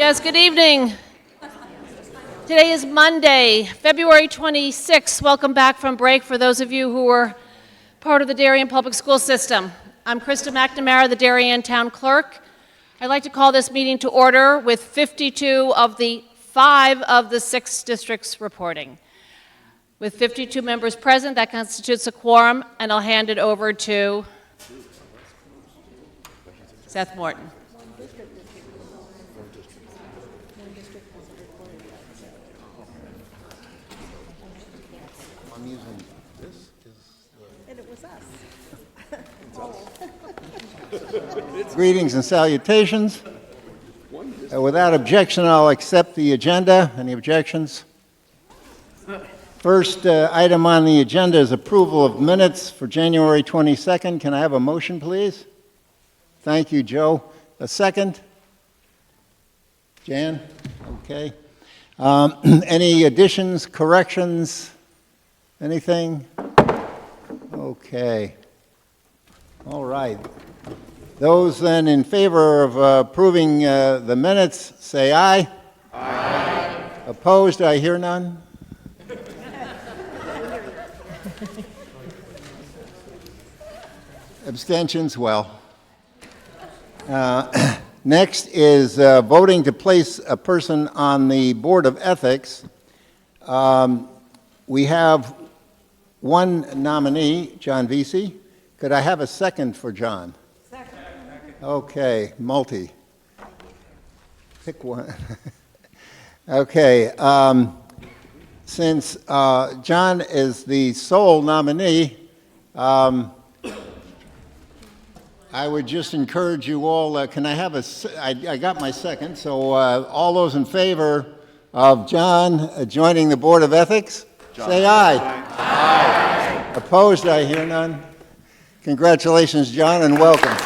Yes, good evening. Today is Monday, February 26th. Welcome back from break for those of you who were part of the Darien Public School System. I'm Krista McNamara, the Darien Town Clerk. I'd like to call this meeting to order with 52 of the 5 of the 6 districts reporting. With 52 members present, that constitutes a quorum, and I'll hand it over to Seth Morton. I'm using this. And it was us. Greetings and salutations. Without objection, I'll accept the agenda. Any objections? First item on the agenda is approval of minutes for January 22nd. Can I have a motion, please? Thank you, Joe. A second? Jan? Okay. Any additions, corrections? Anything? Okay. All right. Those then in favor of approving the minutes, say aye. Aye. Opposed? I hear none. Abstentions? Well. Next is voting to place a person on the Board of Ethics. We have one nominee, John Vesey. Could I have a second for John? Second. Okay, multi. Pick one. Okay, since John is the sole nominee, I would just encourage you all, can I have I got my second, so all those in favor of John joining the Board of Ethics, John. Say aye. Aye. Opposed, I hear none. Congratulations, John, and welcome.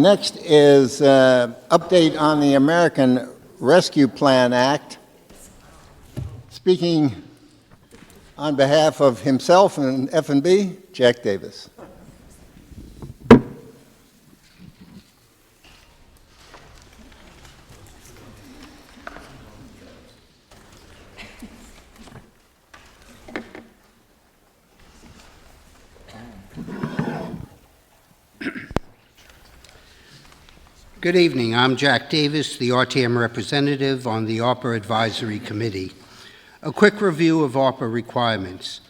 Next is update on the American Rescue Plan Act. Speaking on behalf of himself and F&B, Jack Davis. Good evening. I'm Jack Davis, the RTM representative on the ARPA Advisory Committee. A quick review of ARPA requirements.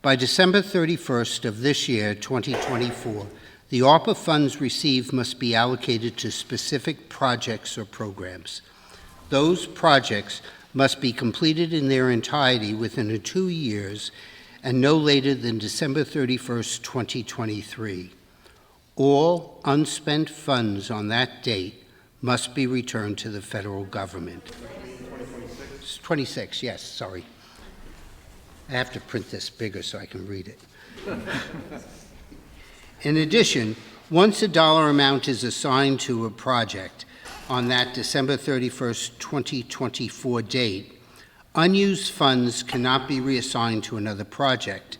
By December 31st of this year, 2024, the ARPA funds received must be allocated to specific projects or programs. Those projects must be completed in their entirety within 2 years and no later than December 31st, 2023. All unspent funds on that date must be returned to the federal government. 26, yes, sorry. I have to print this bigger so I can read it. In addition, once a dollar amount is assigned to a project on that December 31st, 2024 date, unused funds cannot be reassigned to another project.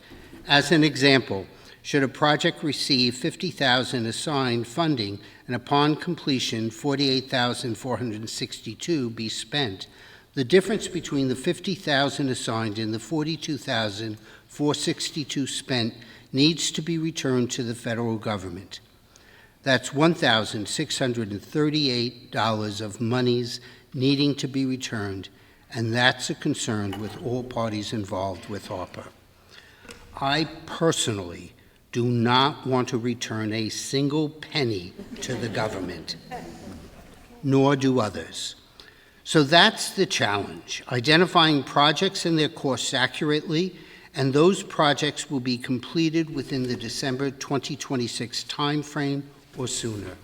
As an example, should a project receive $50,000 assigned funding and upon completion $48,462 be spent, the difference between the $50,000 assigned and the $42,462 spent needs to be returned to the federal government. That's $1,638 of monies needing to be returned, and that's a concern with all parties involved with ARPA. I personally do not want to return a single penny to the government, nor do others. So that's the challenge, identifying projects and their costs accurately, and those projects will be completed within the December 2026 timeframe or sooner.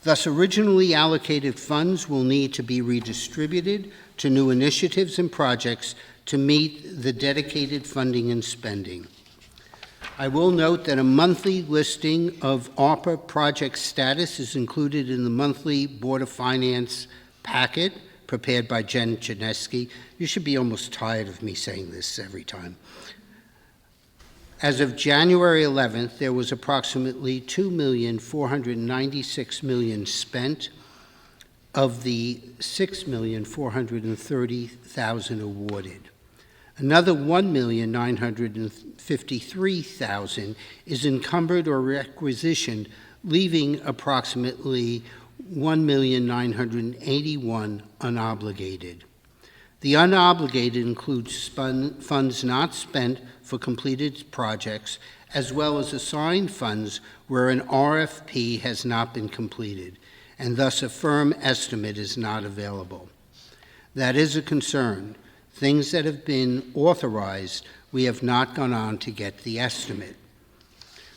Thus, originally allocated funds will need to be redistributed to new initiatives and projects to meet the dedicated funding and spending. I will note that a monthly listing of ARPA project status is included in the monthly Board of Finance packet prepared by Jen Chinesky. You should be almost tired of me saying this every time. As of January 11th, there was approximately $2,496,000 spent of the $6,430,000 awarded. Another $1,953,000 is encumbered or requisitioned, leaving approximately $1,981,000 unobligated. The unobligated includes funds not spent for completed projects, as well as assigned funds where an RFP has not been completed, and thus a firm estimate is not available. That is a concern. Things that have been authorized, we have not gone on to get the estimate.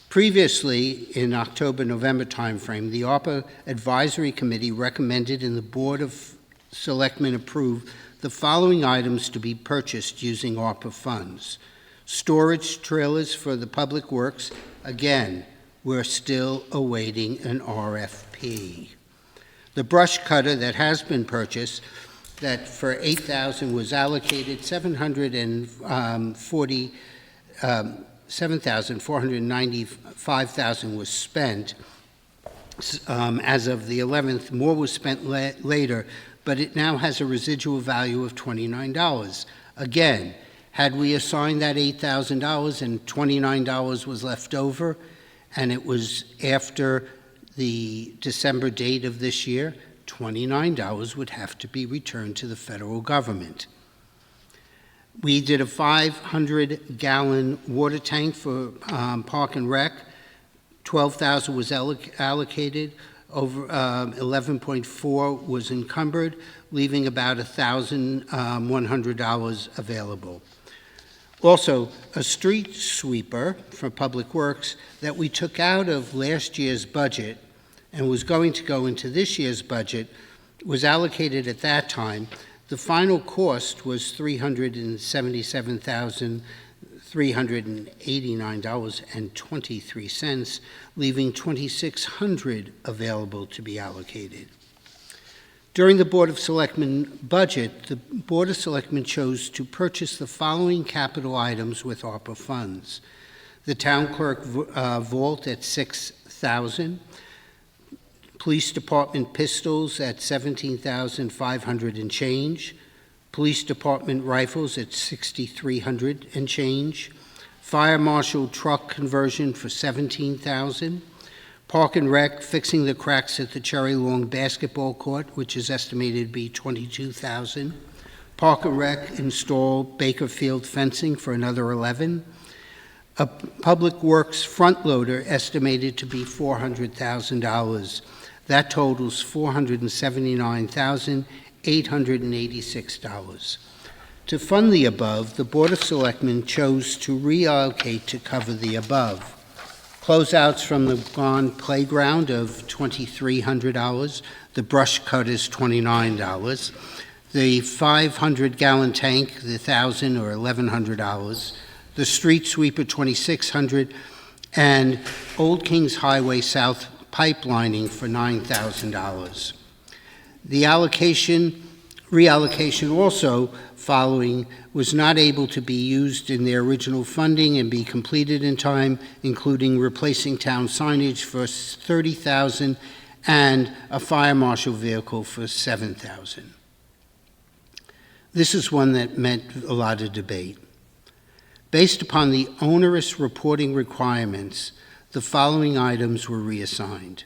Previously, in October-November timeframe, the ARPA Advisory Committee recommended and the Board of Selectmen approved the following items to be purchased using ARPA funds. Storage trailers for the public works. Again, we're still awaiting an RFP. The brush cutter that has been purchased, that for $8,000 was allocated, $7,495,000 was spent. As of the 11th, more was spent later, but it now has a residual value of $29. Again, had we assigned that $8,000 and $29 was left over, and it was after the December date of this year, $29 would have to be returned to the federal government. We did a 500-gallon water tank for Park and Rec. $12,000 was allocated. Over 11.4 was encumbered, leaving about $1,100 available. Also, a street sweeper for Public Works that we took out of last year's budget and was going to go into this year's budget was allocated at that time. The final cost was $377,389.23, leaving $2,600 available to be allocated. During the Board of Selectmen budget, the Board of Selectmen chose to purchase the following capital items with ARPA funds. The town clerk vault at $6,000, police department pistols at $17,500 and change, police department rifles at $6,300 and change, fire marshal truck conversion for $17,000, Park and Rec fixing the cracks at the Cherry Lawn basketball court, which is estimated to be $22,000. Park and Rec install Bakerfield fencing for another $11,000. A Public Works front loader estimated to be $400,000. That totals $479,886. To fund the above, the Board of Selectmen chose to reallocate to cover the above. Closeouts from the Bond Playground of $2,300. The brush cut is $29. The 500-gallon tank, the $1,000 or $1,100. The street sweeper, $2,600. And Old Kings Highway South pipelining for $9,000. The reallocation also following was not able to be used in their original funding and be completed in time, including replacing town signage for $30,000 and a fire marshal vehicle for $7,000. This is one that meant a lot of debate. Based upon the onerous reporting requirements, the following items were reassigned.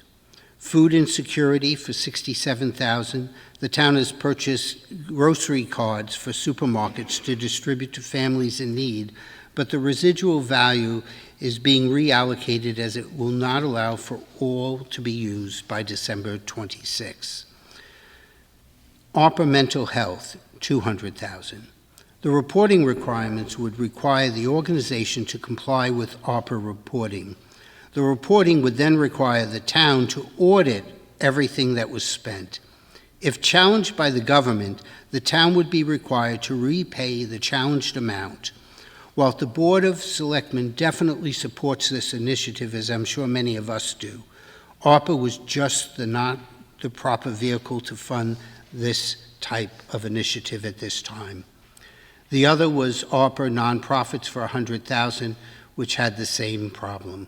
Food insecurity for $67,000. The town has purchased grocery cards for supermarkets to distribute to families in need, but the residual value is being reallocated as it will not allow for all to be used by December 26. ARPA mental health, $200,000. The reporting requirements would require the organization to comply with ARPA reporting. The reporting would then require the town to audit everything that was spent. If challenged by the government, the town would be required to repay the challenged amount. While the Board of Selectmen definitely supports this initiative, as I'm sure many of us do, ARPA was just not the proper vehicle to fund this type of initiative at this time. The other was ARPA nonprofits for $100,000, which had the same problem.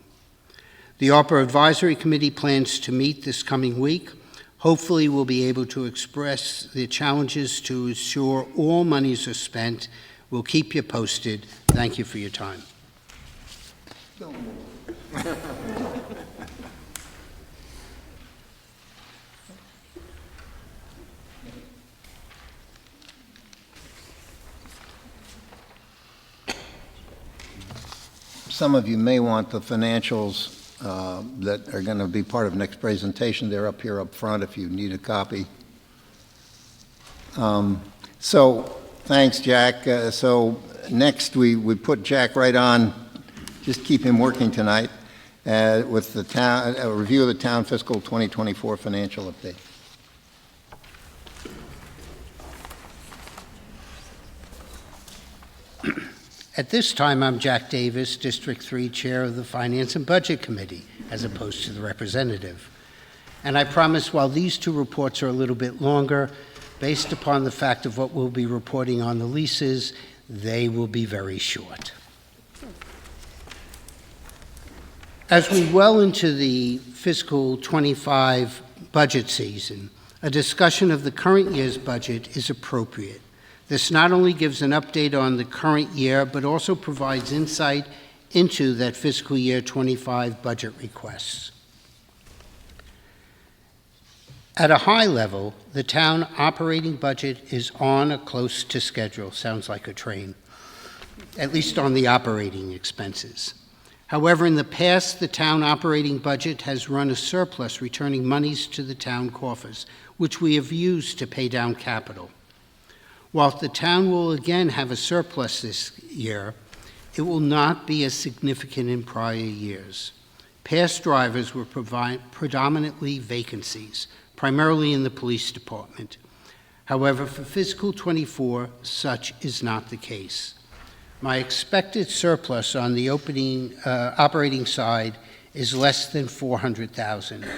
The ARPA Advisory Committee plans to meet this coming week. Hopefully, we'll be able to express the challenges to ensure all monies are spent. We'll keep you posted. Thank you for your time. Some of you may want the financials that are going to be part of next presentation. They're up here up front if you need a copy. So thanks, Jack. So next we put Jack right on, just keep him working tonight with the town, a review of the town fiscal 2024 financial update. At this time, I'm Jack Davis, District 3 Chair of the Finance and Budget Committee, as opposed to the representative. And I promise while these two reports are a little bit longer, based upon the fact of what we'll be reporting on the leases, they will be very short. As we well into the fiscal 25 budget season, a discussion of the current year's budget is appropriate. This not only gives an update on the current year, but also provides insight into that fiscal year 25 budget requests. At a high level, the town operating budget is on or close to schedule. Sounds like a train, at least on the operating expenses. However, in the past, the town operating budget has run a surplus, returning monies to the town coffers, which we have used to pay down capital. While the town will again have a surplus this year, it will not be as significant in prior years. Past drivers were predominantly vacancies, primarily in the police department. However, for fiscal 24, such is not the case. My expected surplus on the operating side is less than $400,000.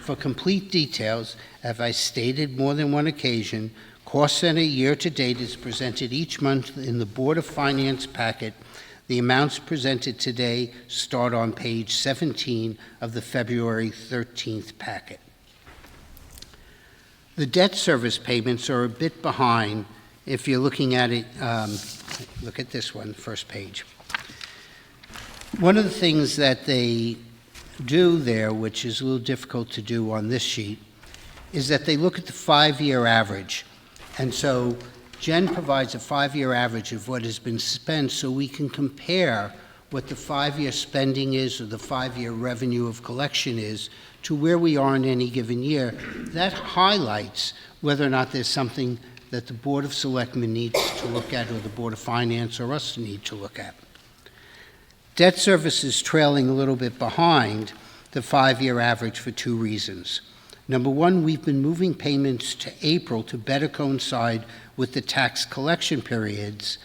For complete details, as I stated more than one occasion, Cost Center year-to-date is presented each month in the Board of Finance packet. The amounts presented today start on page 17 of the February 13th packet. The debt service payments are a bit behind. If you're looking at it, look at this one, first page. One of the things that they do there, which is a little difficult to do on this sheet, is that they look at the 5-year average. And so Jen provides a 5-year average of what has been spent so we can compare what the 5-year spending is or the 5-year revenue of collection is to where we are in any given year. That highlights whether or not there's something that the Board of Selectmen needs to look at or the Board of Finance or us need to look at. Debt service is trailing a little bit behind the 5-year average for two reasons. Number one, we've been moving payments to April to better coincide with the tax collection periods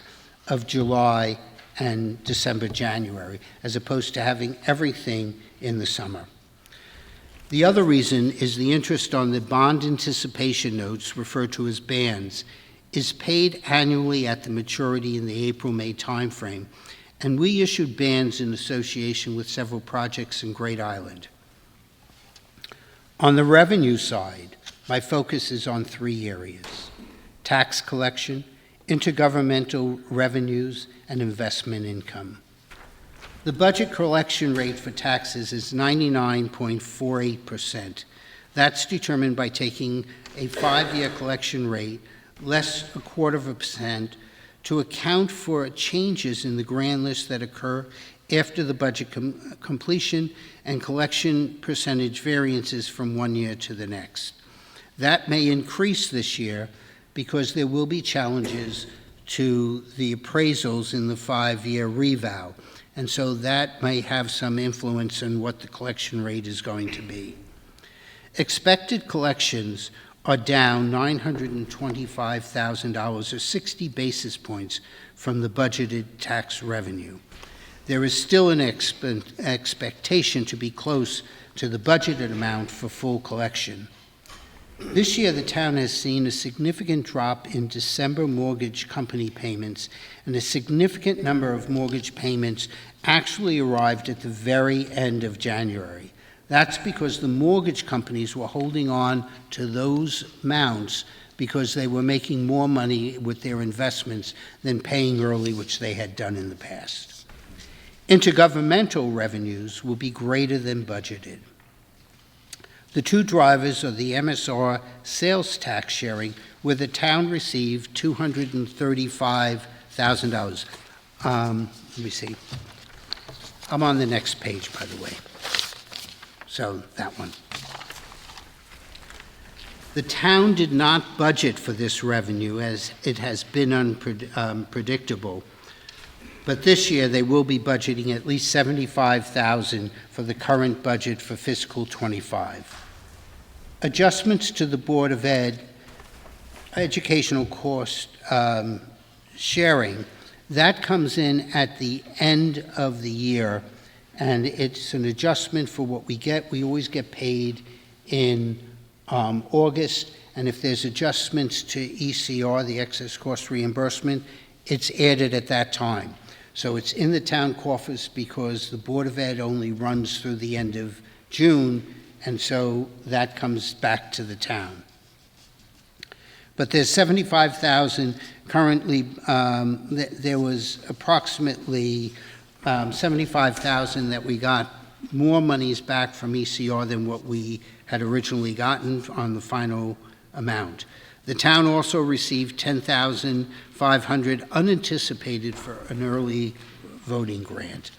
of July and December, January, as opposed to having everything in the summer. The other reason is the interest on the bond anticipation notes, referred to as bands, is paid annually at the maturity in the April-May timeframe, and we issued bands in association with several projects in Great Island. On the revenue side, my focus is on 3 areas: tax collection, intergovernmental revenues, and investment income. The budget collection rate for taxes is 99.48%. That's determined by taking a 5-year collection rate less 0.25% to account for changes in the grand list that occur after the budget completion and collection percentage variances from one year to the next. That may increase this year because there will be challenges to the appraisals in the 5-year revow, and so that may have some influence on what the collection rate is going to be. Expected collections are down $925,000 or 60 basis points from the budgeted tax revenue. There is still an expectation to be close to the budgeted amount for full collection. This year, the town has seen a significant drop in December mortgage company payments, and a significant number of mortgage payments actually arrived at the very end of January. That's because the mortgage companies were holding on to those amounts because they were making more money with their investments than paying early, which they had done in the past. Intergovernmental revenues will be greater than budgeted. The two drivers are the MSR sales tax sharing, where the town received $235,000. Let me see. I'm on the next page, by the way. So that one. The town did not budget for this revenue, as it has been unpredictable. But this year, they will be budgeting at least $75,000 for the current budget for fiscal '25. Adjustments to the Board of educational cost sharing, that comes in at the end of the year, and it's an adjustment for what we get. We always get paid in August, and if there's adjustments to ECR, the excess cost reimbursement, it's added at that time. So it's in the town coffers because the Board of Ed only runs through the end of June, and so that comes back to the town. But there's $75,000 currently. There was approximately $75,000 that we got more monies back from ECR than what we had originally gotten on the final amount. The town also received $10,500 unanticipated for an early voting grant.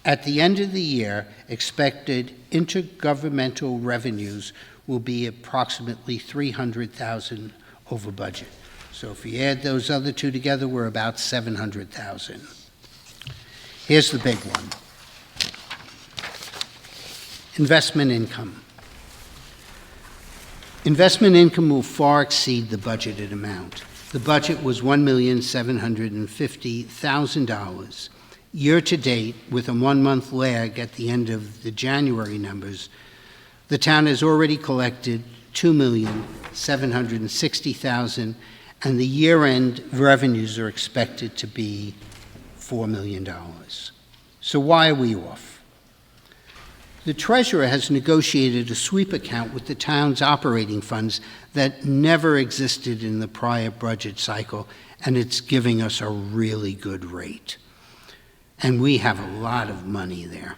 At the end of the year, expected intergovernmental revenues will be approximately $300,000 over budget. So if you add those other two together, we're about $700,000. Here's the big one. Investment income. Investment income will far exceed the budgeted amount. The budget was $1,750,000. Year to date, with a 1-month lag at the end of the January numbers, the town has already collected $2,760,000, and the year-end revenues are expected to be $4 million. So why are we off? The treasurer has negotiated a sweep account with the town's operating funds that never existed in the prior budget cycle, and it's giving us a really good rate. And we have a lot of money there.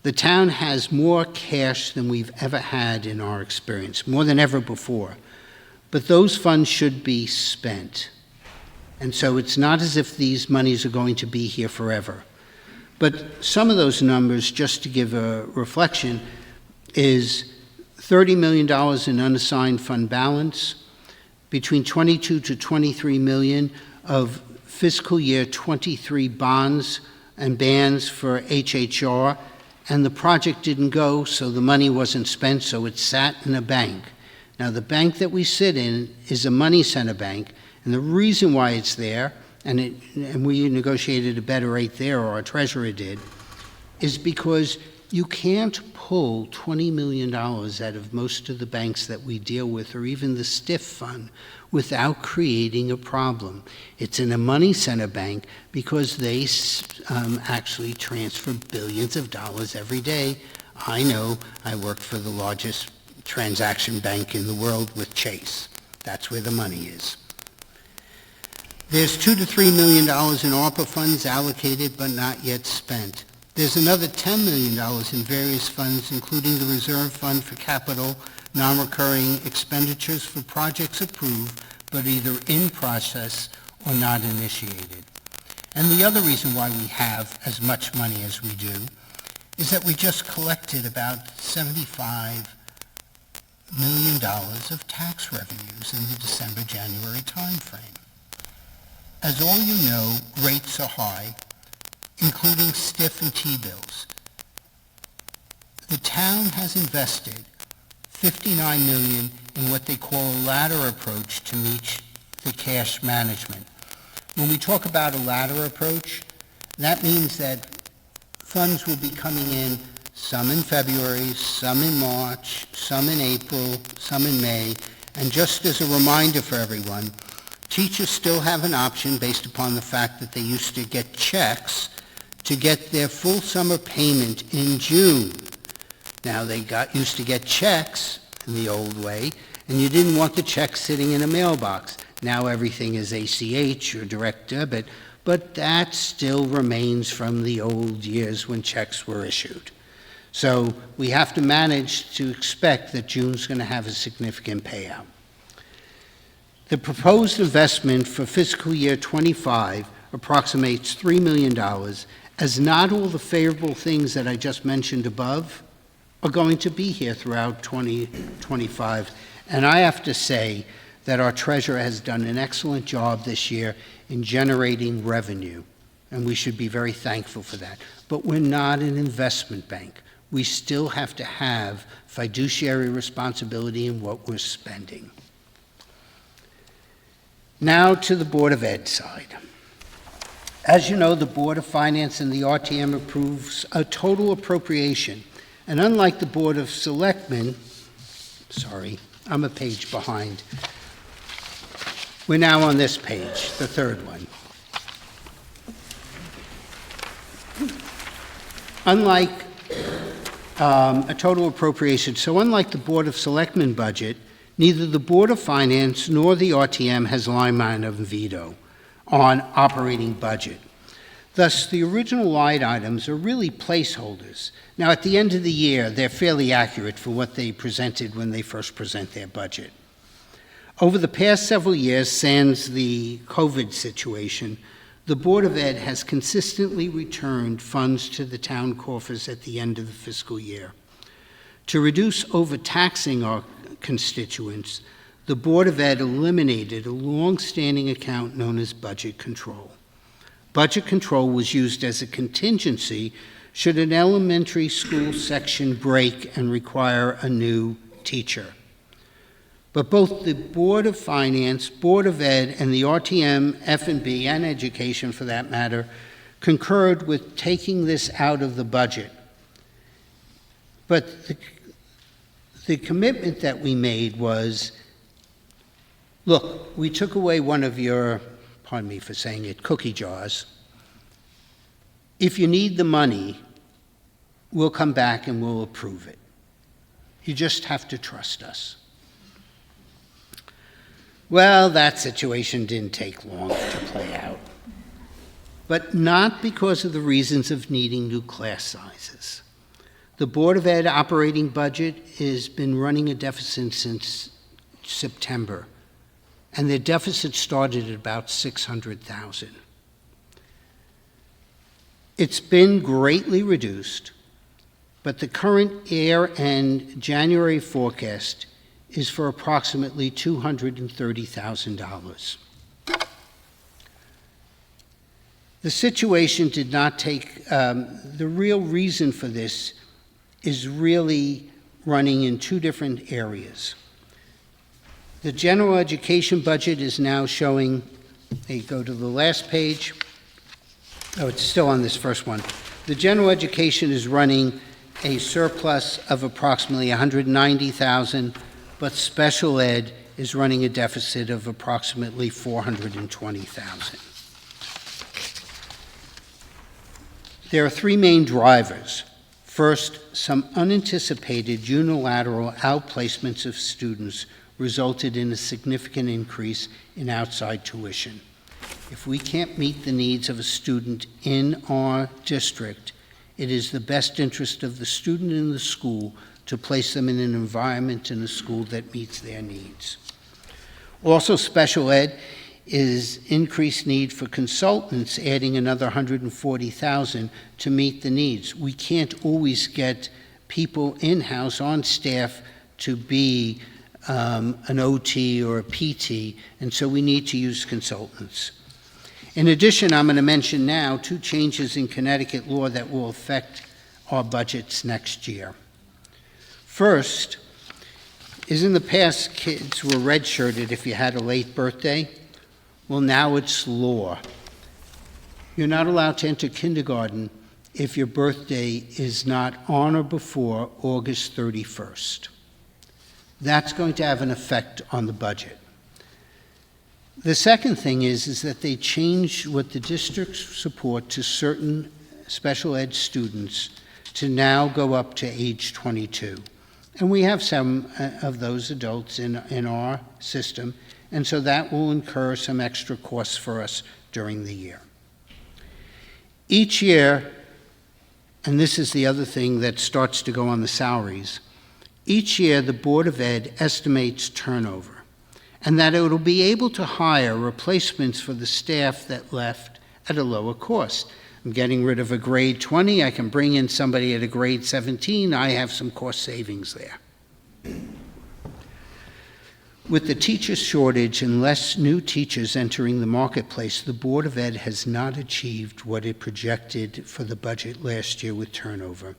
The town has more cash than we've ever had in our experience, more than ever before. But those funds should be spent. And so it's not as if these monies are going to be here forever. But some of those numbers, just to give a reflection, is $30 million in unassigned fund balance, between $22 to $23 million of fiscal year '23 bonds and bans for HHR, and the project didn't go, so the money wasn't spent, so it sat in a bank. Now, the bank that we sit in is a money center bank, and the reason why it's there, and we negotiated a better rate there, or our treasurer did, is because you can't pull $20 million out of most of the banks that we deal with, or even the STIF fund, without creating a problem. It's in a money center bank because they actually transfer billions of dollars every day. I know, I work for the largest transaction bank in the world with Chase. That's where the money is. There's $2 to $3 million in ARPA funds allocated but not yet spent. There's another $10 million in various funds, including the Reserve Fund for Capital, non-recurring expenditures for projects approved, but either in process or not initiated. And the other reason why we have as much money as we do is that we just collected about $75 million of tax revenues in the December-January timeframe. As all you know, rates are high, including STIF and T-bills. The town has invested $59 million in what they call a ladder approach to meet the cash management. When we talk about a ladder approach, that means that funds will be coming in some in February, some in March, some in April, some in May. And just as a reminder for everyone, teachers still have an option based upon the fact that they used to get checks to get their full summer payment in June. Now, they used to get checks in the old way, and you didn't want the check sitting in a mailbox. Now everything is ACH or direct debit, but that still remains from the old years when checks were issued. So we have to manage to expect that June's going to have a significant payout. The proposed investment for fiscal year 25 approximates $3 million, as not all the favorable things that I just mentioned above are going to be here throughout 2025. And I have to say that our treasurer has done an excellent job this year in generating revenue, and we should be very thankful for that. But we're not an investment bank. We still have to have fiduciary responsibility in what we're spending. Now to the Board of Ed side. As you know, the Board of Finance and the RTM approves a total appropriation. And unlike the Board of Selectmen, sorry, I'm a page behind. We're now on this page, the third one. Unlike a total appropriation, so unlike the Board of Selectmen budget, neither the Board of Finance nor the RTM has line item veto on operating budget. Thus, the original line items are really placeholders. Now, at the end of the year, they're fairly accurate for what they presented when they first present their budget. Over the past several years, sans the COVID situation, the Board of Ed has consistently returned funds to the town coffers at the end of the fiscal year. To reduce overtaxing our constituents, the Board of Ed eliminated a long-standing account known as budget control. Budget control was used as a contingency should an elementary school section break and require a new teacher. But both the Board of Finance, Board of Ed, and the RTM, F&B, and Education, for that matter, concurred with taking this out of the budget. But the commitment that we made was, look, we took away one of your, pardon me for saying it, cookie jars. If you need the money, we'll come back and we'll approve it. You just have to trust us. Well, that situation didn't take long to play out, but not because of the reasons of needing new class sizes. The Board of Ed operating budget has been running a deficit since September, and the deficit started at about $600,000. It's been greatly reduced, but the current year-end January forecast is for approximately $230,000. The situation did not take, the real reason for this is really running in two different areas. The general education budget is now showing, they go to the last page. Oh, it's still on this first one. The general education is running a surplus of approximately $190,000, but special ed is running a deficit of approximately $420,000. There are three main drivers. First, some unanticipated unilateral outplacements of students resulted in a significant increase in outside tuition. If we can't meet the needs of a student in our district, it is the best interest of the student and the school to place them in an environment in a school that meets their needs. Also, special ed is increased need for consultants, adding another $140,000 to meet the needs. We can't always get people in-house on staff to be an OT or a PT, and so we need to use consultants. In addition, I'm going to mention now two changes in Connecticut law that will affect our budgets next year. First, is in the past, kids were redshirted if you had a late birthday. Well, now it's law. You're not allowed to enter kindergarten if your birthday is not on or before August 31st. That's going to have an effect on the budget. The second thing is that they changed what the district's support to certain special ed students to now go up to age 22. And we have some of those adults in our system, and so that will incur some extra costs for us during the year. Each year, and this is the other thing that starts to go on the salaries, each year the Board of Ed estimates turnover, and that it will be able to hire replacements for the staff that left at a lower cost. I'm getting rid of a grade 20, I can bring in somebody at a grade 17, I have some cost savings there. With the teacher shortage and less new teachers entering the marketplace, the Board of Ed has not achieved what it projected for the budget last year with turnover.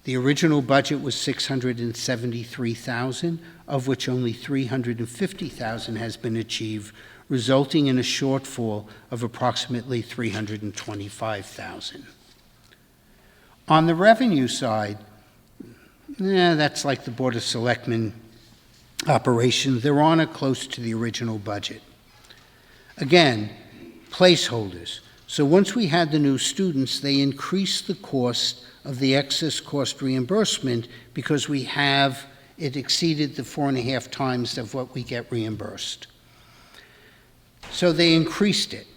The original budget was $673,000, of which only $350,000 has been achieved, resulting in a shortfall of approximately $325,000. On the revenue side, that's like the Board of Selectmen operation. They're on it close to the original budget. Again, placeholders. So once we had the new students, they increased the cost of the excess cost reimbursement because it exceeded the 4.5 times of what we get reimbursed. So they increased it.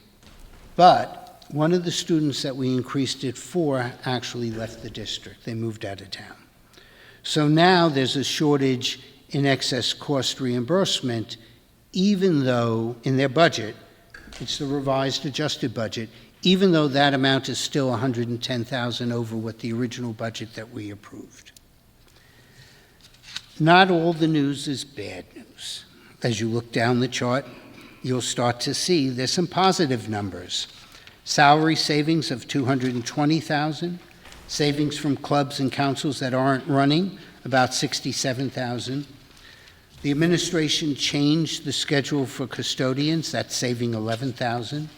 But one of the students that we increased it for actually left the district. They moved out of town. So now there's a shortage in excess cost reimbursement, even though in their budget, it's the revised adjusted budget, even though that amount is still $110,000 over what the original budget that we approved. Not all the news is bad news. As you look down the chart, you'll start to see there's some positive numbers. Salary savings of $220,000, savings from clubs and councils that aren't running, about $67,000. The administration changed the schedule for custodians, that's saving $11,000.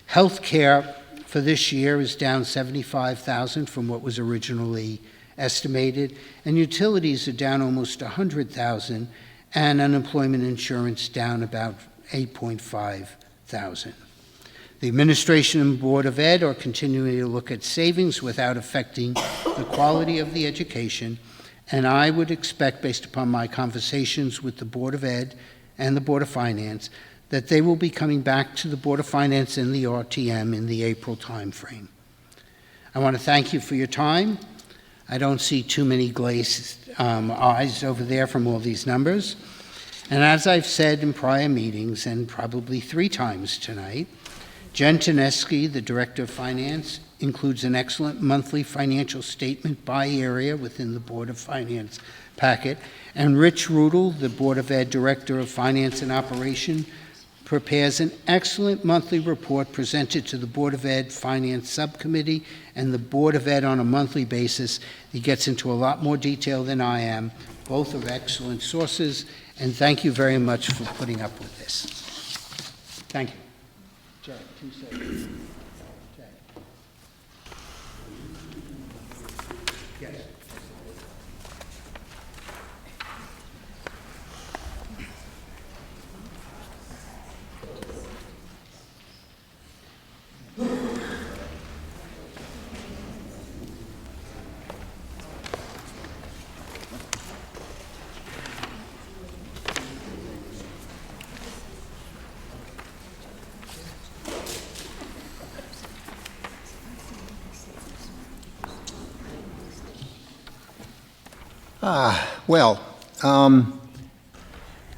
Health care for this year is down $75,000 from what was originally estimated, and utilities are down almost $100,000, and unemployment insurance down about $8,500. The administration and Board of Ed are continuing to look at savings without affecting the quality of the education, and I would expect, based upon my conversations with the Board of Ed and the Board of Finance, that they will be coming back to the Board of Finance and the RTM in the April timeframe. I want to thank you for your time. I don't see too many glazed eyes over there from all these numbers. And as I've said in prior meetings, and probably 3 times tonight, Jen Teneski, the Director of Finance, includes an excellent monthly financial statement by area within the Board of Finance packet, and Rich Rudel, the Board of Ed Director of Finance and Operation, prepares an excellent monthly report presented to the Board of Ed Finance Subcommittee and the Board of Ed on a monthly basis. He gets into a lot more detail than I am. Both are excellent sources, and thank you very much for putting up with this. Thank you. Jay, 2 seconds. Jay. Yes.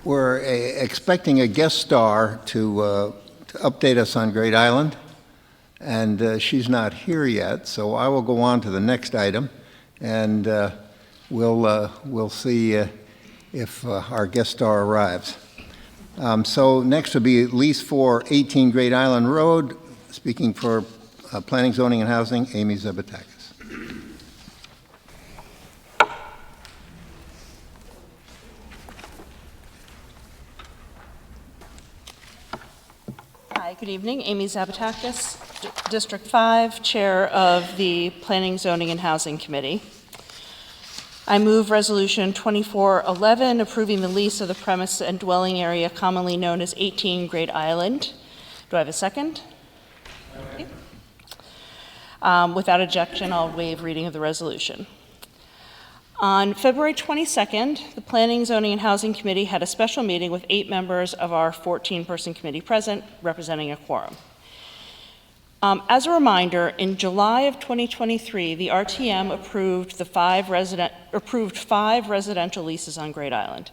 We're expecting a guest star to update us on Great Island, and she's not here yet, so I will go on to the next item, and we'll see if our guest star arrives. So next will be lease for 18 Great Island Road. Speaking for Planning, Zoning, and Housing, Amy Zabatakis. Hi, good evening. Amy Zabatakis, District 5, Chair of the Planning, Zoning, and Housing Committee. I move Resolution 2411, approving the lease of the premise and dwelling area commonly known as 18 Great Island. Do I have a second? Okay. Without objection, I'll waive reading of the resolution. On February 22nd, the Planning, Zoning, and Housing Committee had a special meeting with 8 members of our 14-person committee present, representing a quorum. As a reminder, in July of 2023, the RTM approved 5 residential leases on Great Island.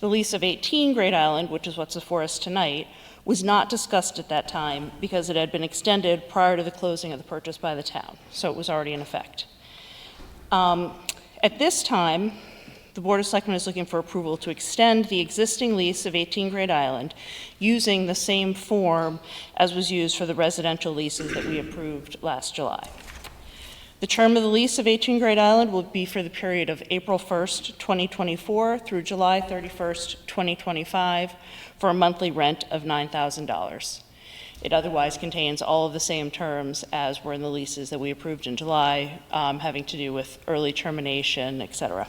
The lease of 18 Great Island, which is what's before us tonight, was not discussed at that time because it had been extended prior to the closing of the purchase by the town, so it was already in effect. At this time, the Board of Selectmen is looking for approval to extend the existing lease of 18 Great Island using the same form as was used for the residential leases that we approved last July. The term of the lease of 18 Great Island will be for the period of April 1st, 2024 through July 31st, 2025 for a monthly rent of $9,000. It otherwise contains all of the same terms as were in the leases that we approved in July, having to do with early termination, et cetera.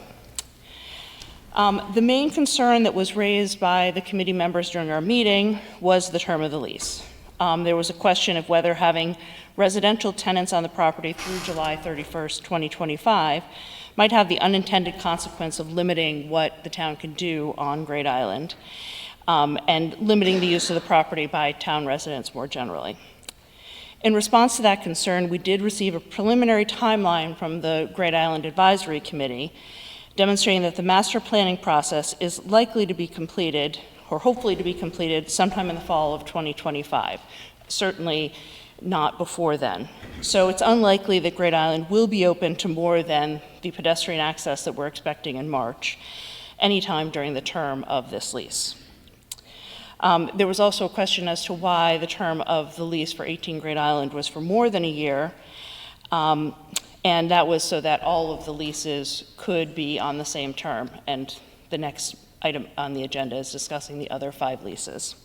The main concern that was raised by the committee members during our meeting was the term of the lease. There was a question of whether having residential tenants on the property through July 31st, 2025 might have the unintended consequence of limiting what the town could do on Great Island, and limiting the use of the property by town residents more generally. In response to that concern, we did receive a preliminary timeline from the Great Island Advisory Committee demonstrating that the master planning process is likely to be completed, or hopefully to be completed, sometime in the fall of 2025, certainly not before then. So it's unlikely that Great Island will be open to more than the pedestrian access that we're expecting in March, anytime during the term of this lease. There was also a question as to why the term of the lease for 18 Great Island was for more than a year, and that was so that all of the leases could be on the same term, and the next item on the agenda is discussing the other 5 leases.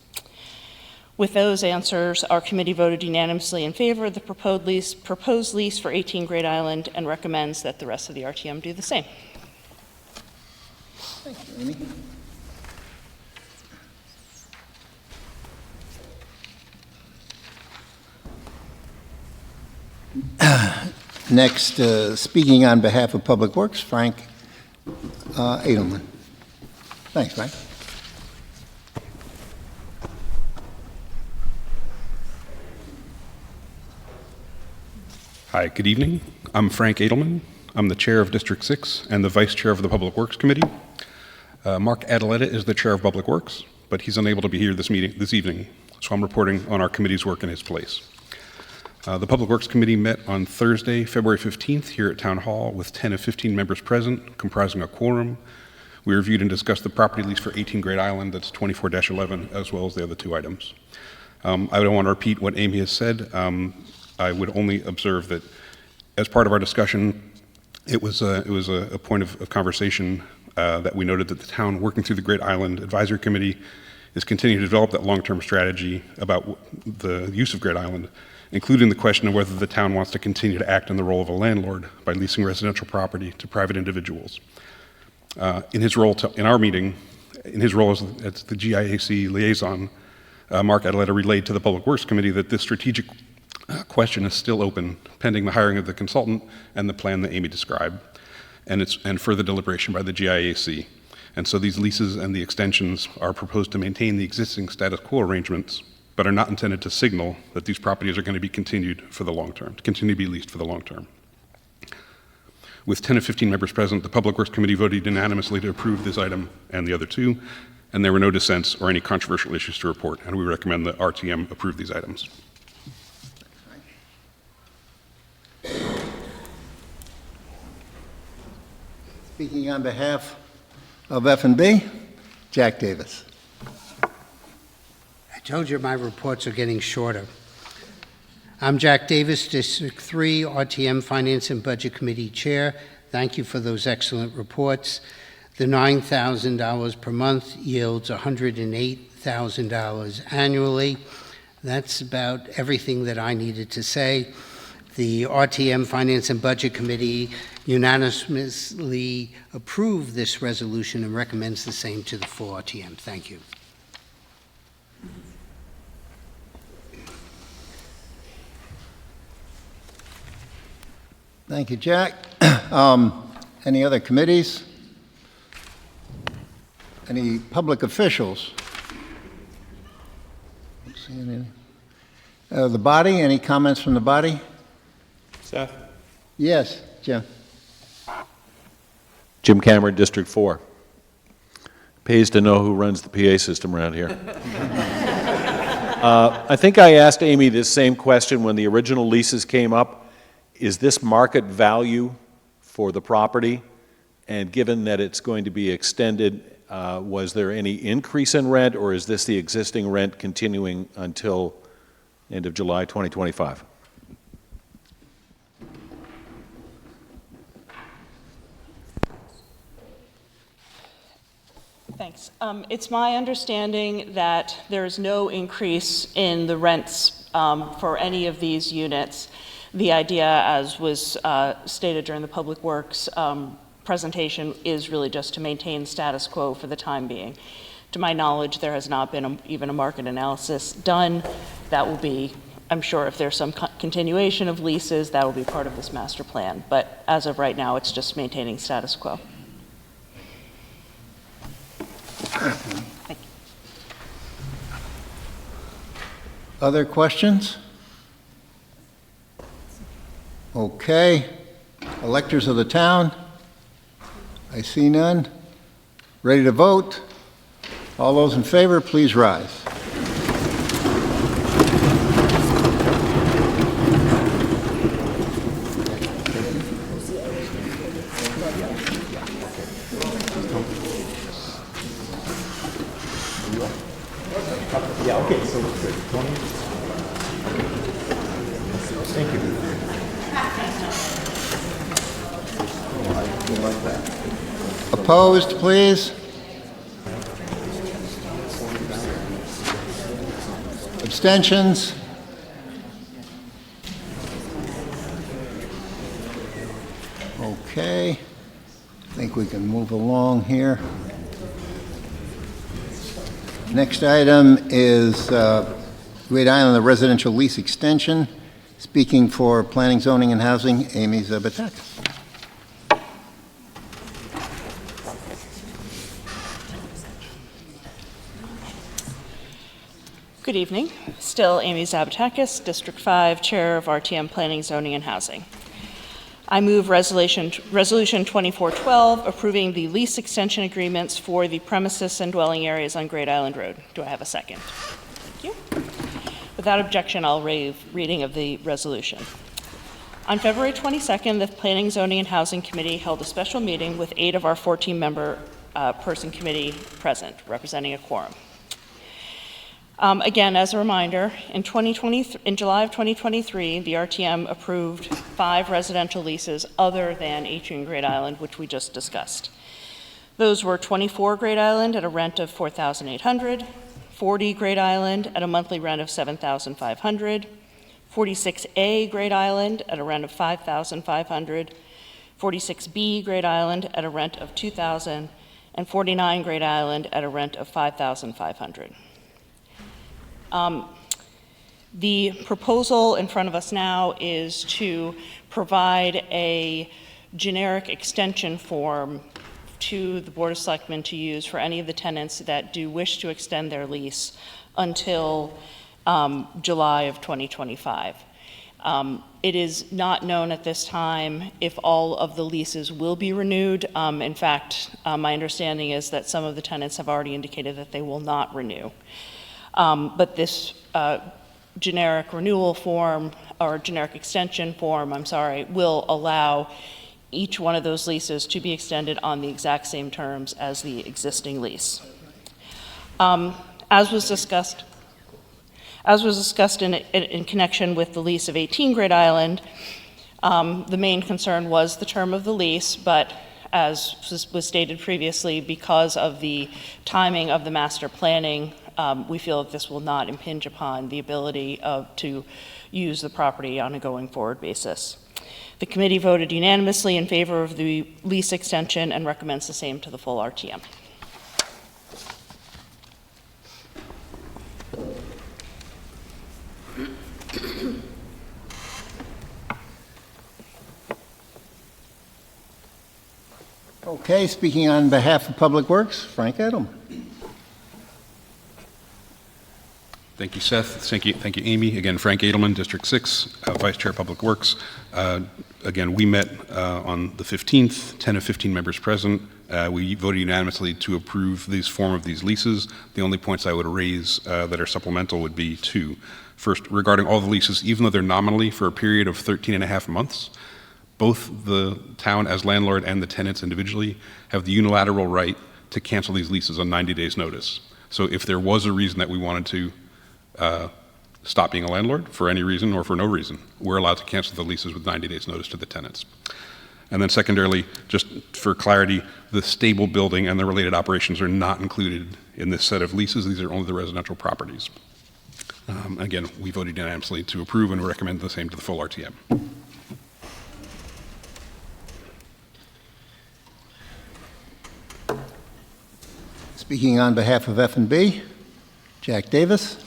With those answers, our committee voted unanimously in favor of the proposed lease for 18 Great Island and recommends that the rest of the RTM do the same. Thank you, Amy. Next, speaking on behalf of Public Works, Frank Edelman. Thanks, Frank. Hi, good evening. I'm Frank Edelman. I'm the chair of District 6 and the vice chair of the Public Works Committee. Mark Adaletta is the chair of Public Works, but he's unable to be here this evening, so I'm reporting on our committee's work in his place. The Public Works Committee met on Thursday, February 15th here at Town Hall with 10 of 15 members present, comprising a quorum. We reviewed and discussed the property lease for 18 Great Island, that's 24-11, as well as the other 2 items. I don't want to repeat what Amy has said. I would only observe that as part of our discussion, it was a point of conversation that we noted that the town, working through the Great Island Advisory Committee, is continuing to develop that long-term strategy about the use of Great Island, including the question of whether the town wants to continue to act in the role of a landlord by leasing residential property to private individuals. In his role in our meeting, in his role as the GIAC liaison, Mark Adaletta relayed to the Public Works Committee that this strategic question is still open, pending the hiring of the consultant and the plan that Amy described, and further deliberation by the GIAC. And so these leases and the extensions are proposed to maintain the existing status quo arrangements, but are not intended to signal that these properties are going to be continued for the long term, to continue to be leased for the long term. With 10 of 15 members present, the Public Works Committee voted unanimously to approve this item and the other 2, and there were no dissents or any controversial issues to report, and we recommend that RTM approve these items. Speaking on behalf of F&B, Jack Davis. I told you my reports are getting shorter. I'm Jack Davis, District 3, RTM Finance and Budget Committee Chair. Thank you for those excellent reports. The $9,000 per month yields $108,000 annually. That's about everything that I needed to say. The RTM Finance and Budget Committee unanimously approved this resolution and recommends the same to the full RTM. Thank you. Thank you, Jack. Any other committees? Any public officials? Don't see any. The body, any comments from the body? Seth? Yes, Jim. Jim Cameron, District 4. Pays to know who runs the PA system around here. I think I asked Amy this same question when the original leases came up. Is this market value for the property? And given that it's going to be extended, was there any increase in rent, or is this the existing rent continuing until end of July 2025? Thanks. It's my understanding that there is no increase in the rents for any of these units. The idea, as was stated during the Public Works presentation, is really just to maintain status quo for the time being. To my knowledge, there has not been even a market analysis done. That will be, I'm sure if there's some continuation of leases, that will be part of this master plan. But as of right now, it's just maintaining status quo. Other questions? Okay. Electors of the town? I see none. Ready to vote? All those in favor, please rise. Opposed, please? Abstentions? Okay. I think we can move along here. Next item is Great Island, the residential lease extension. Speaking for Planning, Zoning, and Housing, Amy Zabatakis. Good evening. Still Amy Zabatakis, District 5, Chair of RTM Planning, Zoning, and Housing. I move Resolution 2412, approving the lease extension agreements for the premises and dwelling areas on Great Island Road. Do I have a second? Thank you. Without objection, I'll waive reading of the resolution. On February 22nd, the Planning, Zoning, and Housing Committee held a special meeting with 8 of our 14-member person committee present, representing a quorum. Again, as a reminder, in July of 2023, the RTM approved 5 residential leases other than 18 Great Island, which we just discussed. Those were 24 Great Island at a rent of $4,800, 40 Great Island at a monthly rent of $7,500, 46A Great Island at a rent of $5,500, 46B Great Island at a rent of $2,000, and 49 Great Island at a rent of $5,500. The proposal in front of us now is to provide a generic extension form to the Board of Selectmen to use for any of the tenants that do wish to extend their lease until July of 2025. It is not known at this time if all of the leases will be renewed. In fact, my understanding is that some of the tenants have already indicated that they will not renew. But this generic renewal form, or generic extension form, will allow each one of those leases to be extended on the exact same terms as the existing lease. As was discussed in connection with the lease of 18 Great Island, the main concern was the term of the lease, but as was stated previously, because of the timing of the master planning we feel that this will not impinge upon the ability to use the property on a going forward basis. The committee voted unanimously in favor of the lease extension and recommends the same to the full RTM. Okay, speaking on behalf of Public Works, Frank Edelman. Thank you, Seth. Thank you, Amy. Again, Frank Edelman, District 6, Vice Chair Public Works. Again, we met on the 15th, 10 of 15 members present. We voted unanimously to approve these form of these leases. The only points I would raise that are supplemental would be two. First, regarding all the leases, even though they're nominally for a period of 13 and a half months, both the town as landlord and the tenants individually have the unilateral right to cancel these leases on 90 days' notice. So if there was a reason that we wanted to stop being a landlord for any reason or for no reason, we're allowed to cancel the leases with 90 days notice to the tenants. And then secondarily, just for clarity, the stable building and the related operations are not included in this set of leases. These are only the residential properties. Again, we voted unanimously to approve and recommend the same to the full RTM. Speaking on behalf of F&B, Jack Davis.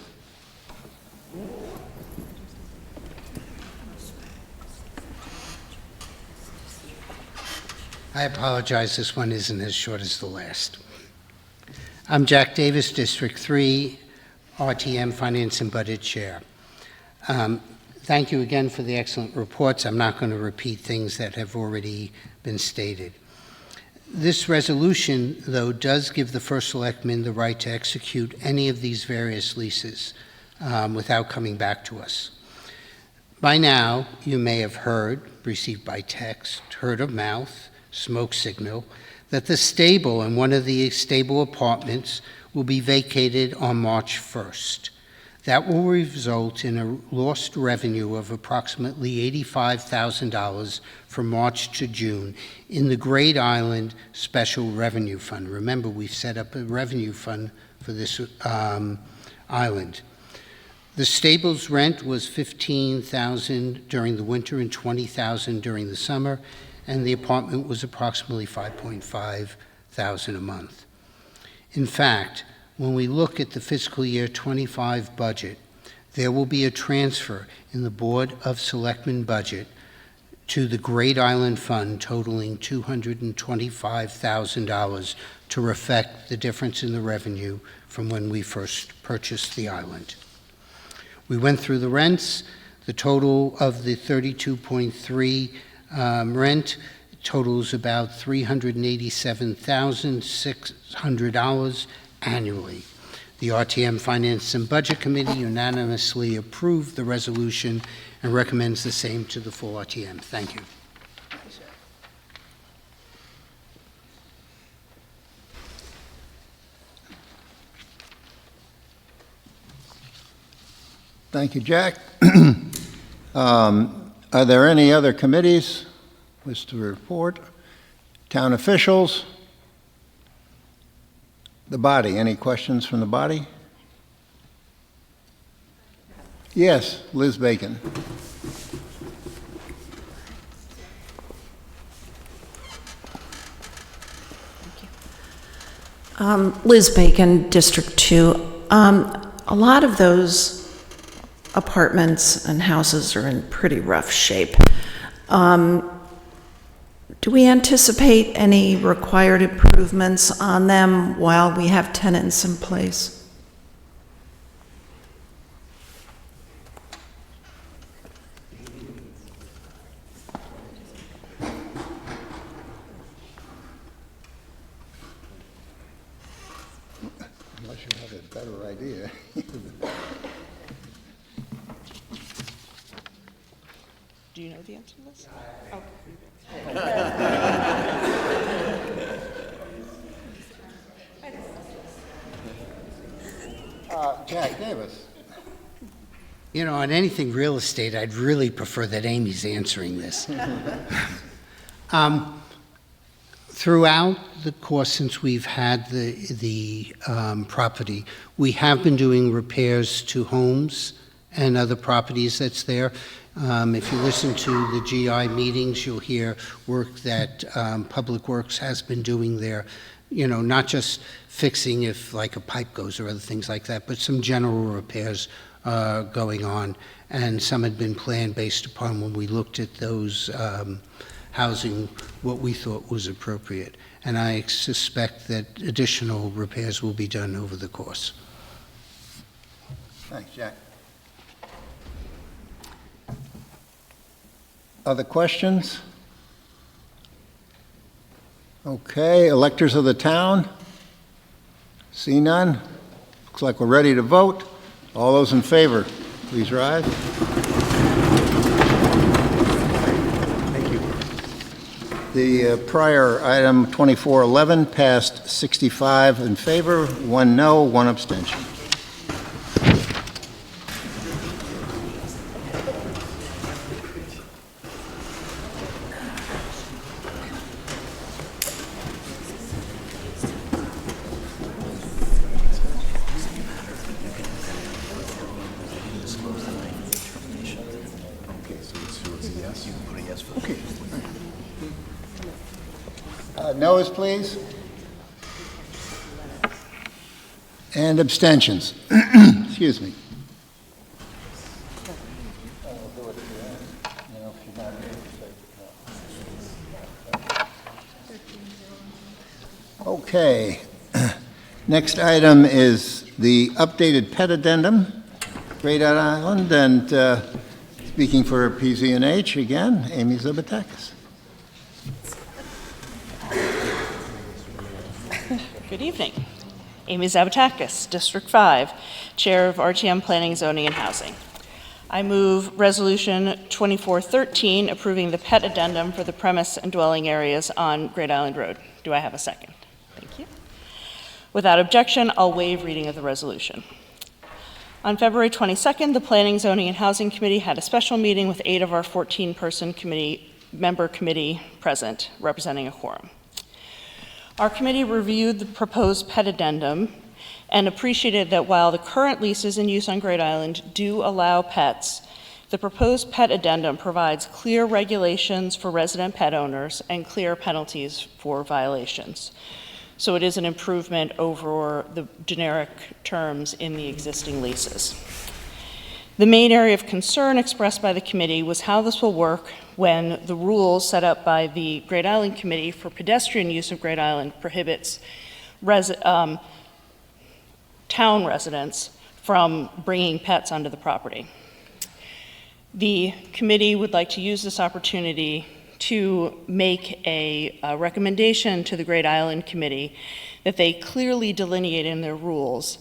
I apologize, this one isn't as short as the last. I'm Jack Davis, District 3, RTM Finance and Budget Chair. Thank you again for the excellent reports. I'm not going to repeat things that have already been stated. This resolution, though, does give the First Selectman the right to execute any of these various leases without coming back to us. By now, you may have heard, received by text, heard of mouth, smoke signal, that the stable and one of the stable apartments will be vacated on March 1st. That will result in a lost revenue of approximately $85,000 from March to June in the Great Island Special Revenue Fund. Remember, we've set up a revenue fund for this island. The stable's rent was $15,000 during the winter and $20,000 during the summer, and the apartment was approximately $5,500 a month. In fact, when we look at the fiscal year 25 budget, there will be a transfer in the Board of Selectmen budget to the Great Island Fund totaling $225,000 to reflect the difference in the revenue from when we first purchased the island. We went through the rents. The total of the 32.3 rent totals about $387,600 annually. The RTM Finance and Budget Committee unanimously approved the resolution and recommends the same to the full RTM. Thank you. Thank you, Jack. Are there any other committees wish to report? Town officials? The body, any questions from the body? Yes, Liz Bacon. Liz Bacon, District 2. A lot of those apartments and houses are in pretty rough shape. Do we anticipate any required improvements on them while we have tenants in place? Unless you have a better idea. Do you know the answer to this? Jack Davis. You know, on anything real estate, I'd really prefer that Amy's answering this. Throughout the course since we've had the property, we have been doing repairs to homes and other properties that's there. If you listen to the GI meetings, you'll hear work that Public Works has been doing there. You know, not just fixing if like a pipe goes or other things like that, but some general repairs going on. And some had been planned based upon when we looked at those housing, what we thought was appropriate. And I suspect that additional repairs will be done over the course. Thanks, Jack. Other questions? Okay, electors of the town? See none? Looks like we're ready to vote. All those in favor, please rise. Thank you. The prior item 2411 passed 65 in favor, 1 no, 1 abstention. Noes, please. And abstentions. Excuse me. Okay. Next item is the updated pet addendum, Great Island, and speaking for PZNH again, Amy Zabatakis. Good evening. Amy Zabatakis, District 5, Chair of RTM Planning, Zoning, and Housing. I move Resolution 2413 approving the pet addendum for the premise and dwelling areas on Great Island Road. Do I have a second? Thank you. Without objection, I'll waive reading of the resolution. On February 22nd, the Planning, Zoning, and Housing Committee had a special meeting with 8 of our 14-person member committee present, representing a quorum. Our committee reviewed the proposed pet addendum and appreciated that while the current leases in use on Great Island do allow pets, the proposed pet addendum provides clear regulations for resident pet owners and clear penalties for violations. So it is an improvement over the generic terms in the existing leases. The main area of concern expressed by the committee was how this will work when the rules set up by the Great Island Committee for pedestrian use of Great Island prohibits town residents from bringing pets onto the property. The committee would like to use this opportunity to make a recommendation to the Great Island Committee that they clearly delineate in their rules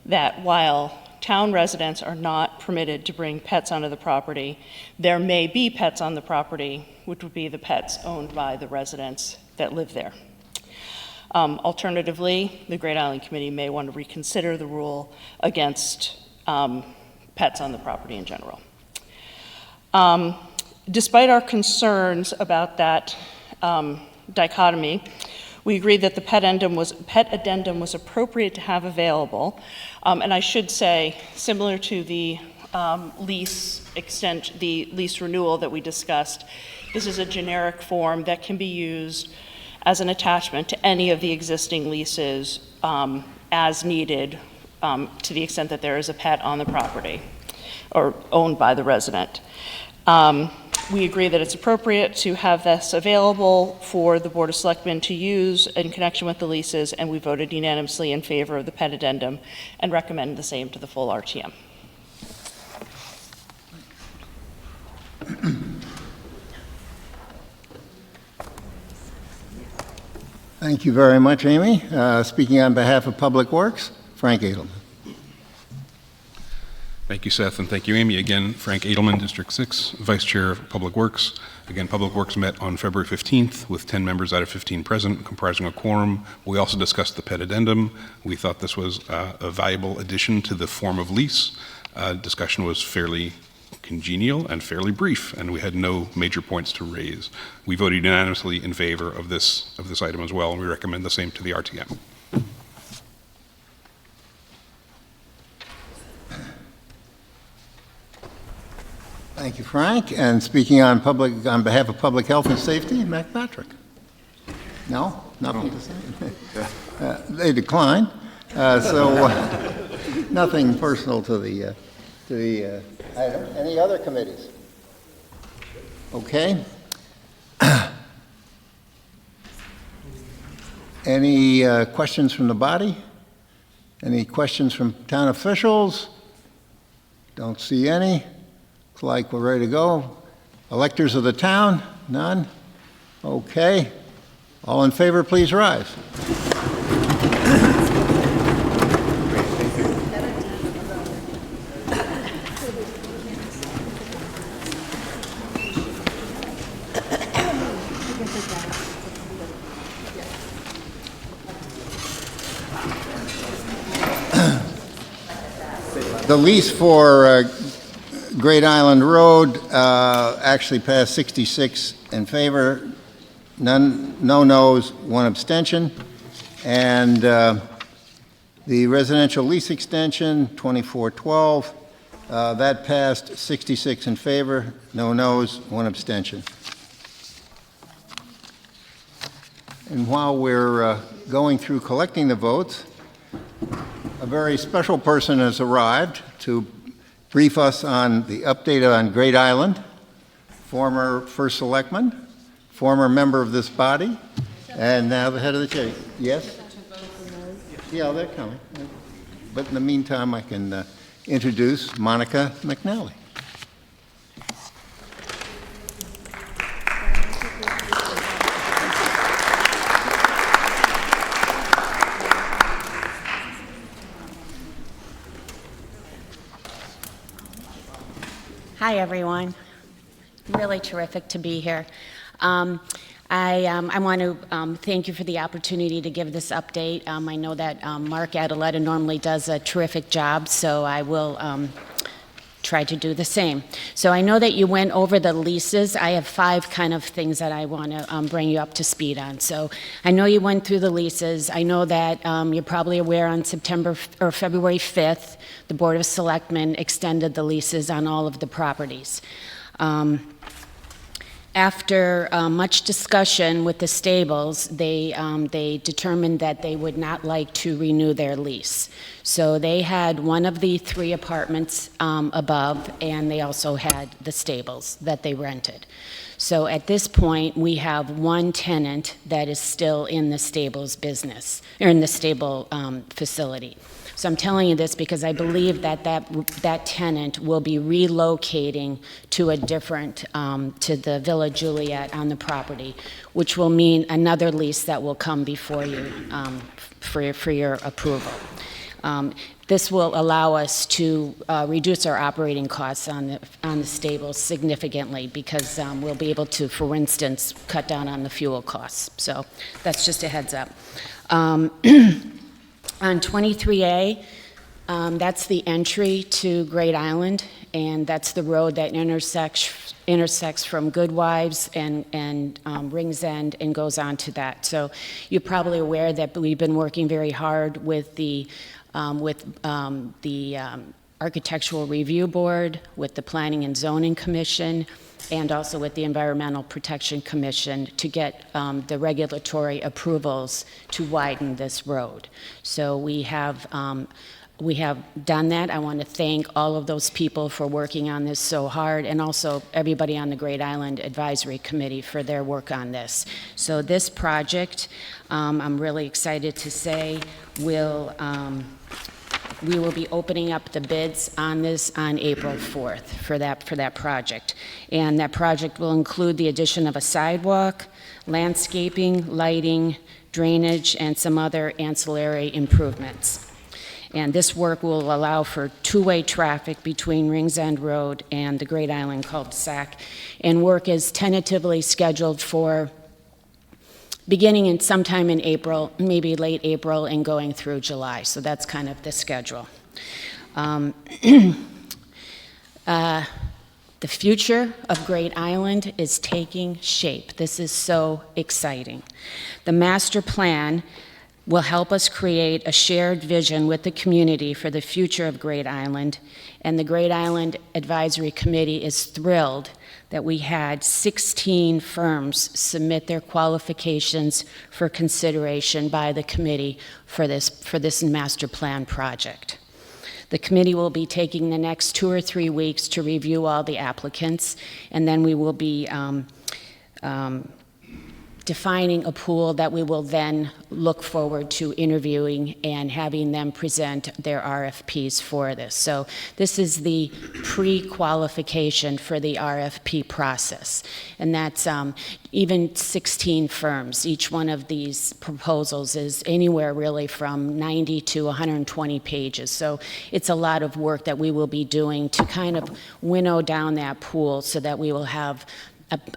that while town residents are not permitted to bring pets onto the property, there may be pets on the property, which would be the pets owned by the residents that live there. Alternatively, the Great Island Committee may want to reconsider the rule against pets on the property in general. Despite our concerns about that dichotomy, we agreed that the pet addendum was appropriate to have available. And I should say, similar to the lease renewal that we discussed, this is a generic form that can be used as an attachment to any of the existing leases as needed to the extent that there is a pet on the property or owned by the resident. We agree that it's appropriate to have this available for the Board of Selectmen to use in connection with the leases, and we voted unanimously in favor of the pet addendum and recommend the same to the full RTM. Thank you very much, Amy. Speaking on behalf of Public Works, Frank Edelman. Thank you, Seth, and thank you, Amy. Again, Frank Edelman, District 6, Vice Chair of Public Works. Again, Public Works met on February 15th with 10 members out of 15 present, comprising a quorum. We also discussed the pet addendum. We thought this was a valuable addition to the form of lease. Discussion was fairly congenial and fairly brief, and we had no major points to raise. We voted unanimously in favor of this item as well, and we recommend the same to the RTM. Thank you, Frank. And speaking on behalf of Public Health and Safety, Mac Patrick. No? Nothing to say? They declined. Nothing personal to the item. Any other committees? Okay. Any questions from the body? Any questions from town officials? Don't see any. Looks like we're ready to go. Electors of the town? None? Okay. All in favor, please rise. The lease for Great Island Road actually passed 66 in favor, no noes, 1 abstention. And the residential lease extension, 2412, that passed 66 in favor, no noes, 1 abstention. And while we're going through collecting the votes, a very special person has arrived to brief us on the update on Great Island, former first selectman, former member of this body, and now the head of the committee. Yes? Yeah, they're coming. But in the meantime, I can introduce Monica McNally. Hi, everyone. Really terrific to be here. I want to thank you for the opportunity to give this update. I know that Mark Adaletta normally does a terrific job, so I will try to do the same. So I know that you went over the leases. I have 5 kind of things that I want to bring you up to speed on. So I know you went through the leases. I know that you're probably aware on February 5th, the Board of Selectmen extended the leases on all of the properties. After much discussion with the stables, they determined that they would not like to renew their lease. So they had one of the 3 apartments above, and they also had the stables that they rented. So at this point, we have 1 tenant that is still in the stables business, or in the stable facility. So I'm telling you this because I believe that tenant will be relocating to a different, to the Villa Juliet on the property, which will mean another lease that will come before you for your approval. This will allow us to reduce our operating costs on the stables significantly because we'll be able to, for instance, cut down on the fuel costs. So that's just a heads up. On 23A, that's the entry to Great Island, and that's the road that intersects from Goodwives and Rings End and goes on to that. So you're probably aware that we've been working very hard with the Architectural Review Board, with the Planning and Zoning Commission, and also with the Environmental Protection Commission to get the regulatory approvals to widen this road. So we have done that. I want to thank all of those people for working on this so hard, and also everybody on the Great Island Advisory Committee for their work on this. So this project, I'm really excited to say, we will be opening up the bids on this on April 4th for that project. And that project will include the addition of a sidewalk, landscaping, lighting, drainage, and some other ancillary improvements. And this work will allow for 2-way traffic between Rings End Road and the Great Island cul-de-sac. And work is tentatively scheduled for beginning in sometime in April, maybe late April, and going through July. So that's kind of the schedule. The future of Great Island is taking shape. This is so exciting. The master plan will help us create a shared vision with the community for the future of Great Island, and the Great Island Advisory Committee is thrilled that we had 16 firms submit their qualifications for consideration by the committee for this master plan project. The committee will be taking the next 2 or 3 weeks to review all the applicants, and then we will be defining a pool that we will then look forward to interviewing and having them present their RFPs for this. So this is the pre-qualification for the RFP process. And that's even 16 firms. Each one of these proposals is anywhere really from 90 to 120 pages. So it's a lot of work that we will be doing to kind of winnow down that pool so that we will have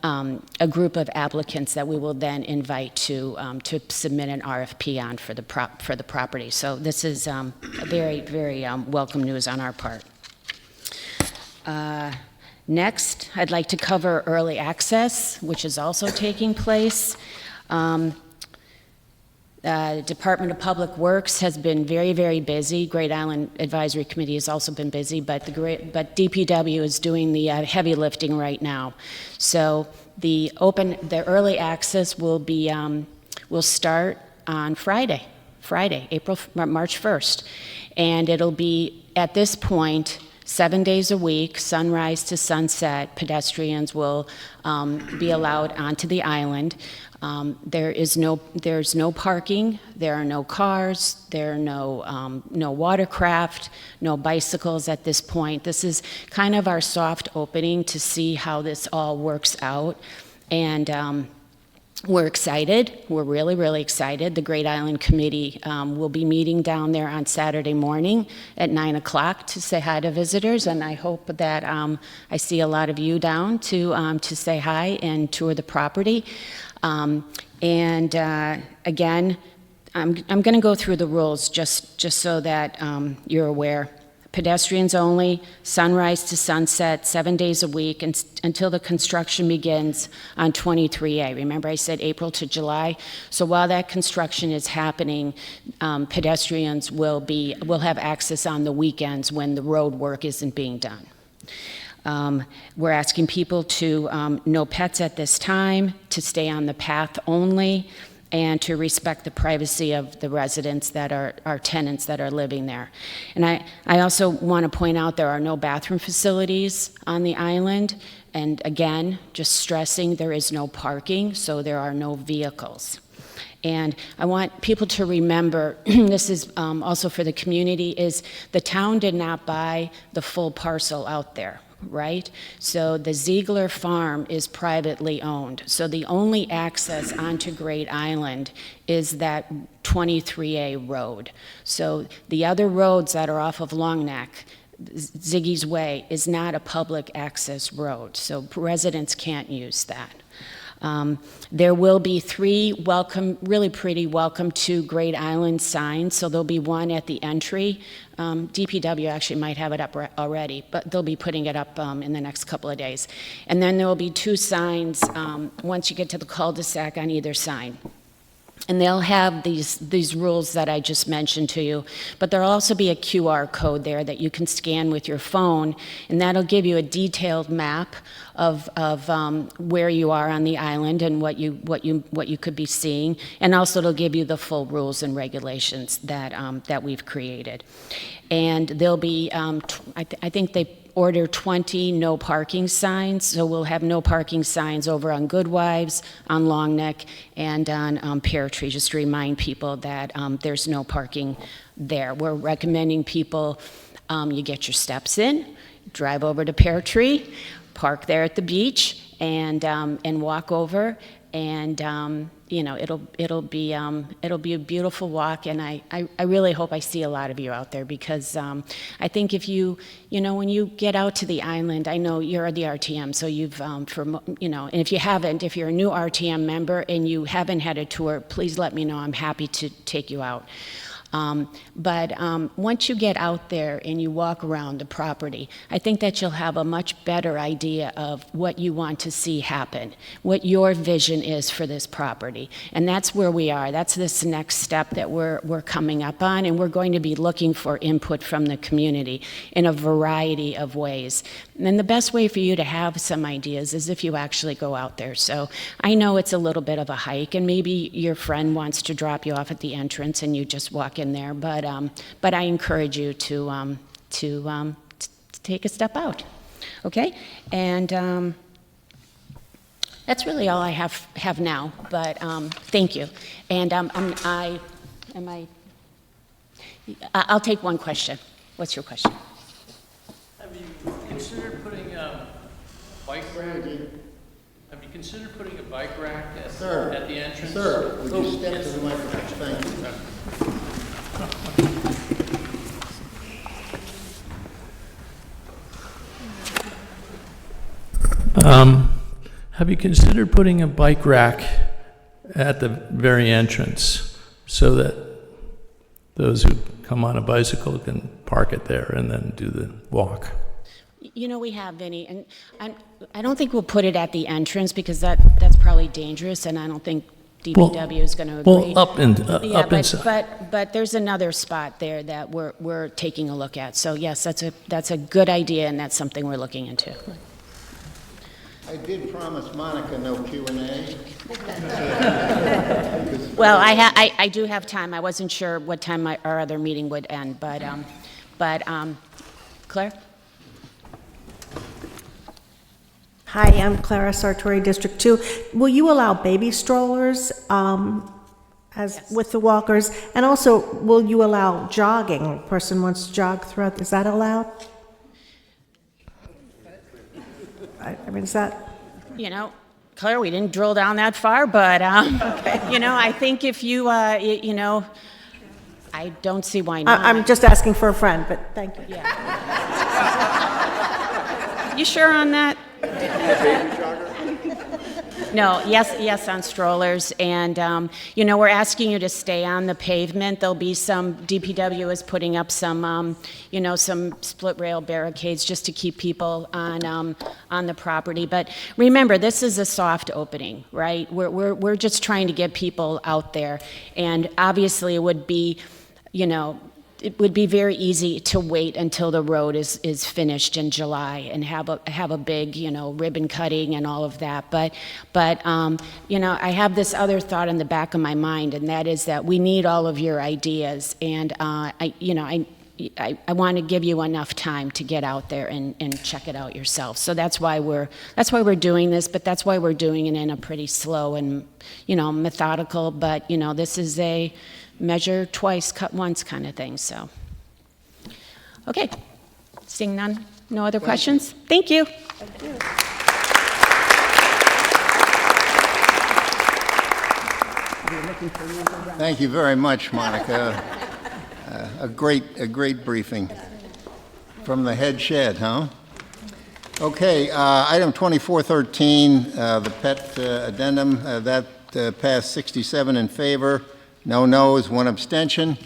a group of applicants that we will then invite to submit an RFP on for the property. So this is very, very welcome news on our part. Next, I'd like to cover early access, which is also taking place. The Department of Public Works has been very, very busy. Great Island Advisory Committee has also been busy, but DPW is doing the heavy lifting right now. So the early access will start on Friday, March 1st, and it'll be at this point 7 days a week, sunrise to sunset. Pedestrians will be allowed onto the island. There's no parking, there are no cars, there are no watercraft, no bicycles at this point. This is kind of our soft opening to see how this all works out. And we're excited. We're really, really excited. The Great Island Committee will be meeting down there on Saturday morning at 9 o'clock to say hi to visitors, and I hope that I see a lot of you down to say hi and tour the property. Again, I'm going to go through the rules just so that you're aware. Pedestrians only, sunrise to sunset, 7 days a week until the construction begins on 23A. Remember I said April to July? So while that construction is happening, pedestrians will have access on the weekends when the road work isn't being done. We're asking people to no pets at this time, to stay on the path only, and to respect the privacy of the residents that are our tenants that are living there. And I also want to point out there are no bathroom facilities on the island, and again, just stressing there is no parking, so there are no vehicles. And I want people to remember, this is also for the community, is the town did not buy the full parcel out there, right? So the Ziegler Farm is privately owned. So the only access onto Great Island is that 23A road. So the other roads that are off of Long Neck, Ziggy's Way, is not a public access road. So residents can't use that. There will be 3 really pretty welcome to Great Island signs. So there'll be one at the entry. DPW actually might have it up already, but they'll be putting it up in the next couple of days. And then there will be 2 signs once you get to the cul-de-sac on either side. And they'll have these rules that I just mentioned to you, but there'll also be a QR code there that you can scan with your phone, and that'll give you a detailed map of where you are on the island and what you could be seeing, and also it'll give you the full rules and regulations that we've created. And there'll be I think they order 20 no parking signs, so we'll have no parking signs over on Goodwives, on Long Neck, and on Pear Tree, just to remind people that there's no parking there. We're recommending people, you get your steps in, drive over to Pear Tree, park there at the beach, and walk over, and it'll be a beautiful walk, and I really hope I see a lot of you out there, because I think if when you get out to the island, I know you're the RTM, so you've and if you haven't, if you're a new RTM member and you haven't had a tour, please let me know. I'm happy to take you out. But once you get out there and you walk around the property, I think that you'll have a much better idea of what you want to see happen, what your vision is for this property. And that's where we are. That's this next step that we're coming up on, and we're going to be looking for input from the community in a variety of ways. And the best way for you to have some ideas is if you actually go out there. So I know it's a little bit of a hike, and maybe your friend wants to drop you off at the entrance and you just walk in there, but I encourage you to take a step out, okay? And that's really all I have now, but thank you. And I'll take one question. What's your question? Have you considered putting a bike rack? Have you considered putting a bike rack at the entrance? Sir, would you step to the microphone? Thank you. Have you considered putting a bike rack at the very entrance so that those who come on a bicycle can park it there and then do the walk? You know, we have, Vinny, and I don't think we'll put it at the entrance because that's probably dangerous, and I don't think DPW is going to agree. Well, up inside. But there's another spot there that we're taking a look at. So yes, that's a good idea, and that's something we're looking into. I did promise Monica no Q&A. Well, I do have time. I wasn't sure what time our other meeting would end, but Claire? Hi, I'm Clara Sartori, District 2. Will you allow baby strollers with the walkers? And also, will you allow jogging? A person wants to jog throughout, is that allowed? I mean, is that? You know, Claire, we didn't drill down that far, but, you know, I think if you, you know, I don't see why not. I'm just asking for a friend, but thank you. Yeah. You sure on that? No, yes on strollers, and you know, we're asking you to stay on the pavement. There'll be some, DPW is putting up some, you know, some split rail barricades just to keep people on the property. But remember, this is a soft opening, right? We're just trying to get people out there, and obviously it would be, you know, it would be very easy to wait until the road is finished in July and have a big, you know, ribbon cutting and all of that. But you know, I have this other thought in the back of my mind, and that is that we need all of your ideas, and I want to give you enough time to get out there and check it out yourself. So that's why we're doing this, but that's why we're doing it in a pretty slow and, you know, methodical. But you know, this is a measure twice, cut once kind of thing. So, okay, seeing none, no other questions? Thank you. Thank you. Thank you very much, Monica. A great briefing from the head shed, huh? Okay, item 2413, the pet addendum, that passed 67 in favor, no noes, one abstention.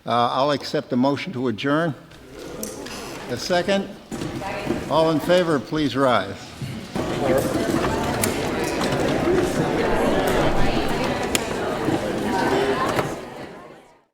I'll accept the motion to adjourn. A second? All in favor, please rise.